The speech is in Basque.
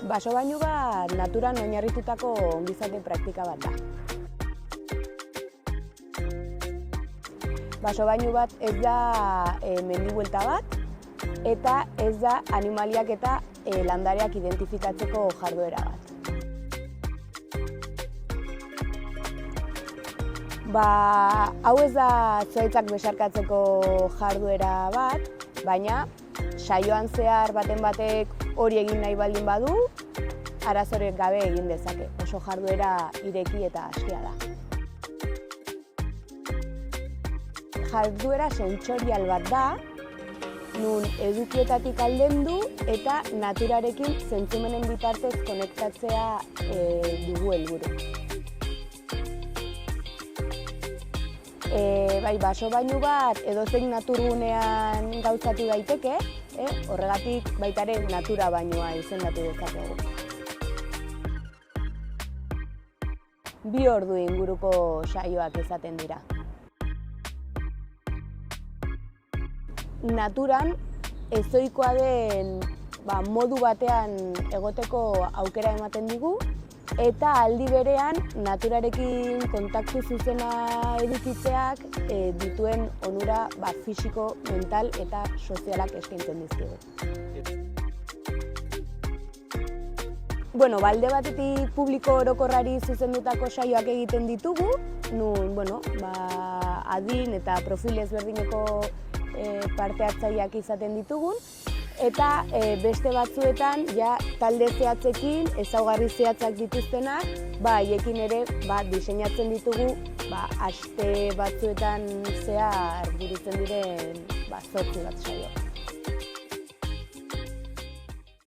Baso bainu bat naturan oinarritutako ongizate praktika bat da. Baso bainu bat ez da mendi buelta bat, eta ez da animaliak eta landareak identifikatzeko jarduera bat. Hau ez da zuhaitzak besarkatzeko jarduera bat, baina saioan zehar baten batek hori egin nahi baldin badu, arazorik gabe egin dezake. Oso jarduera ireki eta askia da. Jarduera sentsorial bat da, nun edukietatik aldendu eta naturarekin zentzumenen bitartez konektatzea dugu helburu. Baso bainu bat edozein naturgunean gauzatu daiteke, horregatik baita ere natura bainua izendatu dezakegu. 2 ordu inguruko saioak izaten dira. Naturan ezohikoa den modu batean egoteko aukera ematen digu, eta aldi berean naturarekin kontaktu zuzena edukitzeak dituen onura fisiko, mental eta sozialak eskaintzen dizkigu. Alde batetik publiko orokorrari zuzendutako saioak egiten ditugu, nun adin eta profil ezberdineko parte hartzaileak izaten ditugun, eta beste batzuetan talde zehatzekin, ezaugarri zehatzak dituztenak, haiekin ere diseinatzen ditugu aste batzuetan zehar burutzen diren 8 bat saio.